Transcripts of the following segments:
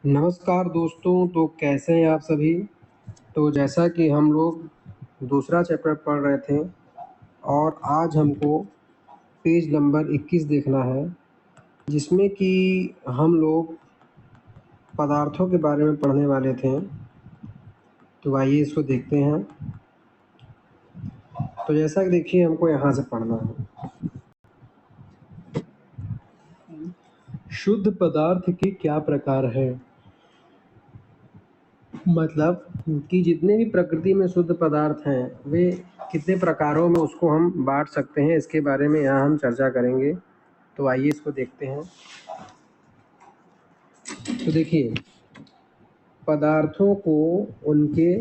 नमस्कार दोस्तों, तो कैसे हैं आप सभी। तो जैसा कि हम लोग दूसरा चैप्टर पढ़ रहे थे और आज हमको पेज नंबर 21 देखना है, जिसमें कि हम लोग पदार्थों के बारे में पढ़ने वाले थे। तो आइए इसको देखते हैं। तो जैसा कि देखिए, हमको यहाँ से पढ़ना है। शुद्ध पदार्थ के क्या प्रकार है, मतलब कि जितने भी प्रकृति में शुद्ध पदार्थ हैं वे कितने प्रकारों में उसको हम बांट सकते हैं, इसके बारे में यहाँ हम चर्चा करेंगे। तो आइए इसको देखते हैं। तो देखिए, पदार्थों को उनके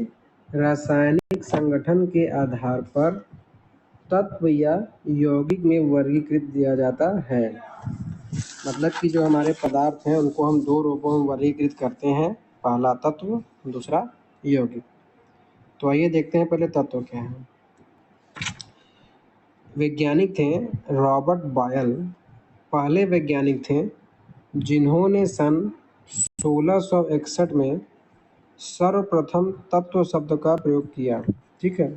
रासायनिक संगठन के आधार पर तत्व या यौगिक में वर्गीकृत किया जाता है। मतलब कि जो हमारे पदार्थ हैं उनको हम दो रूपों में वर्गीकृत करते हैं, पहला तत्व, दूसरा यौगिक। तो आइए देखते हैं पहले तत्व क्या है। वैज्ञानिक थे रॉबर्ट बॉयल, पहले वैज्ञानिक थे जिन्होंने सन 1661 में सर्वप्रथम तत्व शब्द का प्रयोग किया। ठीक है,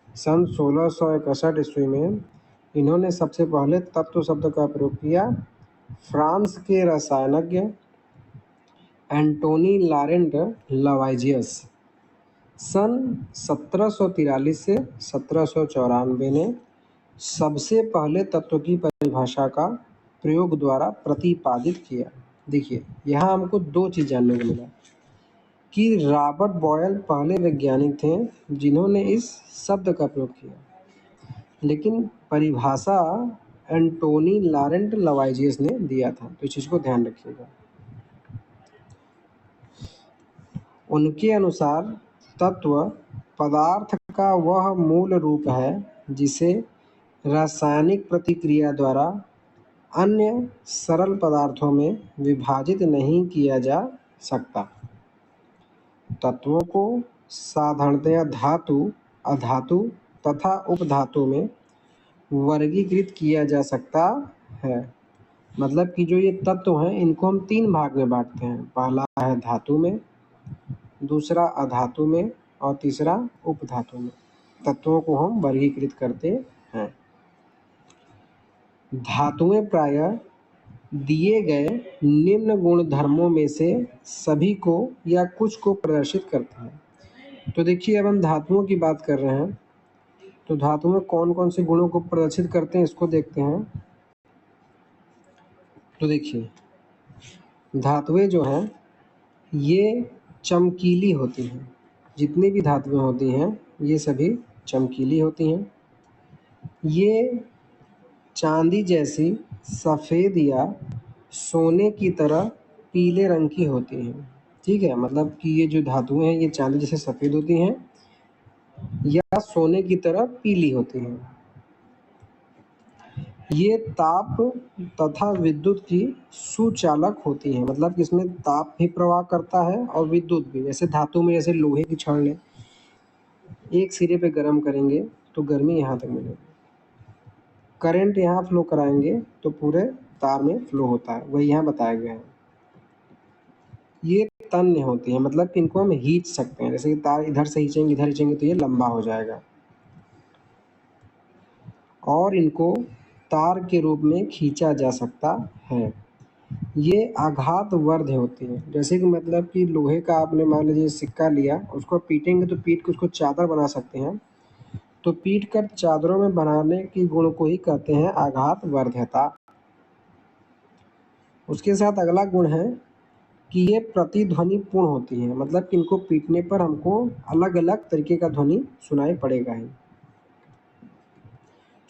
सन 1661 ईस्वी में इन्होंने सबसे पहले तत्व शब्द का प्रयोग किया। फ्रांस के रसायनज्ञ एंटोनी लॉरेंट लवाइजियस सन 1743 से 1794 ने सबसे पहले तत्व की परिभाषा का प्रयोग द्वारा प्रतिपादित किया। देखिए, यहाँ हमको दो चीज़ जानने को मिला कि रॉबर्ट बॉयल पहले वैज्ञानिक थे जिन्होंने इस शब्द का प्रयोग किया, लेकिन परिभाषा एंटोनी लॉरेंट लवाइजियस ने दिया था। तो इस चीज़ को ध्यान रखिएगा। उनके अनुसार तत्व पदार्थ का वह मूल रूप है जिसे रासायनिक प्रतिक्रिया द्वारा अन्य सरल पदार्थों में विभाजित नहीं किया जा सकता। तत्वों को साधारणतया धातु, अधातु तथा उपधातु में वर्गीकृत किया जा सकता है। मतलब कि जो ये तत्व हैं इनको हम तीन भाग में बांटते हैं, पहला है धातु में, दूसरा अधातु में और तीसरा उपधातु में। तत्वों को हम वर्गीकृत करते हैं। धातुएं प्रायः दिए गए निम्न गुण धर्मों में से सभी को या कुछ को प्रदर्शित करते हैं। तो देखिए, अब हम धातुओं की बात कर रहे हैं, तो धातुएं कौन कौन से गुणों को प्रदर्शित करते हैं इसको देखते हैं। तो देखिए, धातुएं जो हैं ये चमकीली होती हैं। जितनी भी धातुएं होती हैं ये सभी चमकीली होती हैं। ये चांदी जैसी सफ़ेद या सोने की तरह पीले रंग की होती हैं। ठीक है, मतलब कि ये जो धातुएं हैं ये चांदी जैसे सफ़ेद होती हैं या सोने की तरह पीली होती हैं। ये ताप तथा विद्युत की सुचालक होती हैं। मतलब कि इसमें ताप भी प्रवाह करता है और विद्युत भी। जैसे धातु में, जैसे लोहे की छड़ लें, एक सिरे पे गर्म करेंगे तो गर्मी यहाँ तक मिलेगी, करंट यहाँ फ्लो कराएंगे तो पूरे तार में फ्लो होता है, वही यहाँ बताया गया है। ये तन्य होती है, मतलब कि इनको हम खींच सकते हैं। जैसे कि तार इधर से खींचेंगे, इधर खींचेंगे तो ये लंबा हो जाएगा, और इनको तार के रूप में खींचा जा सकता है। ये आघात वर्ध होती है। जैसे कि मतलब कि लोहे का आपने मान लीजिए सिक्का लिया, उसको पीटेंगे तो पीट के उसको चादर बना सकते हैं। तो पीट कर चादरों में बनाने की गुण को ही कहते हैं आघात वर्धता। उसके साथ अगला गुण है कि ये प्रतिध्वनि पूर्ण होती है। मतलब कि इनको पीटने पर हमको अलग अलग तरीके का ध्वनि सुनाई पड़ेगा ही।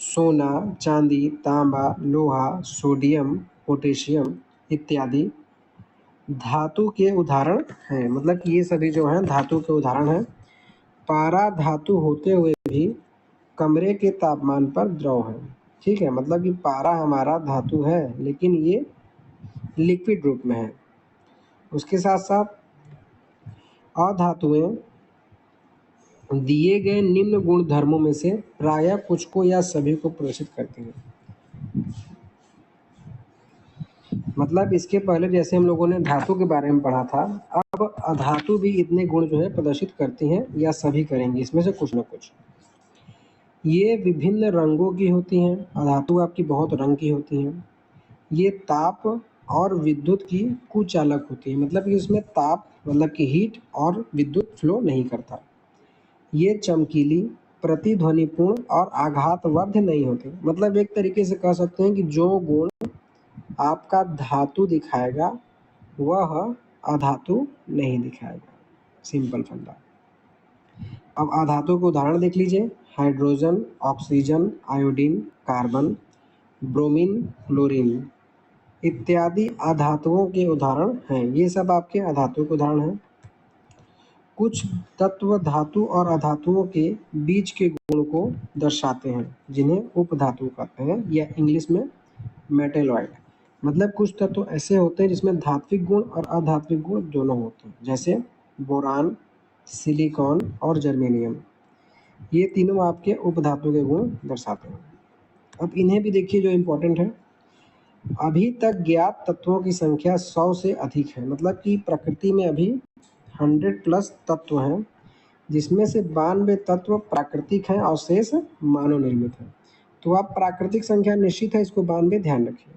सोना, चांदी, तांबा, लोहा, सोडियम, पोटेशियम इत्यादि धातु के उदाहरण हैं। मतलब कि ये सभी जो हैं धातु के उदाहरण हैं। पारा धातु होते हुए भी कमरे के तापमान पर द्रव है। ठीक है, मतलब कि पारा हमारा धातु है लेकिन ये लिक्विड रूप में है। उसके साथ साथ अधातुएं दिए गए निम्न गुण धर्मों में से प्रायः कुछ को या सभी को प्रदर्शित करती हैं। मतलब इसके पहले जैसे हम लोगों ने धातु के बारे में पढ़ा था, अब अधातु भी इतने गुण जो है प्रदर्शित करती हैं या सभी करेंगी, इसमें से कुछ न कुछ। ये विभिन्न रंगों की होती हैं, अधातु आपकी बहुत रंग की होती हैं। ये ताप और विद्युत की कुचालक होती है, मतलब कि इसमें ताप मतलब कि हीट और विद्युत फ्लो नहीं करता। ये चमकीली, प्रतिध्वनिपूर्ण और आघातवर्ध नहीं होती। मतलब एक तरीके से कह सकते हैं कि जो गुण आपका धातु दिखाएगा वह अधातु नहीं दिखाएगा। सिंपल फंडा। अब अधातु के उदाहरण देख लीजिए। Hydrogen, oxygen, iodine, carbon, bromine, chlorine इत्यादि अधातुओं के उदाहरण हैं। ये सब आपके अधातु के उदाहरण हैं। कुछ तत्व धातु और अधातुओं के बीच के गुण को दर्शाते हैं, जिन्हें उपधातु कहते हैं या इंग्लिश में मेटेलॉइड। मतलब कुछ तत्व ऐसे होते हैं जिसमें धात्विक गुण और अधात्विक गुण दोनों होते हैं, जैसे बोरान, सिलिकॉन और जर्मेनियम। ये तीनों आपके उपधातु के गुण दर्शाते हैं। अब इन्हें भी देखिए जो इम्पोर्टेंट है। अभी तक ज्ञात तत्वों की संख्या 100 से अधिक है। मतलब कि प्रकृति में अभी 100+ तत्व हैं, जिसमें से 92 तत्व प्राकृतिक हैं और शेष मानव निर्मित हैं। तो आप प्राकृतिक संख्या निश्चित है, इसको 92 ध्यान रखिए।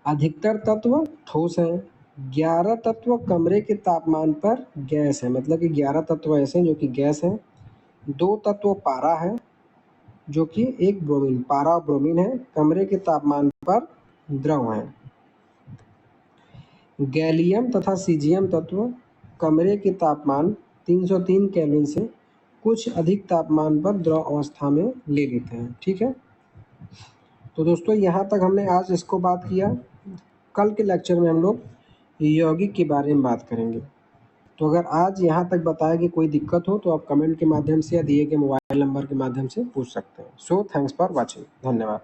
अधिकतर तत्व ठोस हैं। 11 तत्व कमरे के तापमान पर गैस है। मतलब कि 11 तत्व ऐसे हैं जो कि गैस हैं। 2 तत्व पारा है, जो कि एक ब्रोमीन, पारा और ब्रोमीन है, कमरे के तापमान पर द्रव है। गैलियम तथा सीजियम तत्व कमरे के तापमान 303 केल्विन से कुछ अधिक तापमान पर द्रव अवस्था में ले लेते हैं। ठीक है, तो दोस्तों यहाँ तक हमने आज इसको बात किया। कल के लेक्चर में हम लोग यौगिक के बारे में बात करेंगे। तो अगर आज यहाँ तक बताया कि कोई दिक्कत हो तो आप कमेंट के माध्यम से या दिए गए मोबाइल नंबर के माध्यम से पूछ सकते हैं। So thanks for watching. धन्यवाद।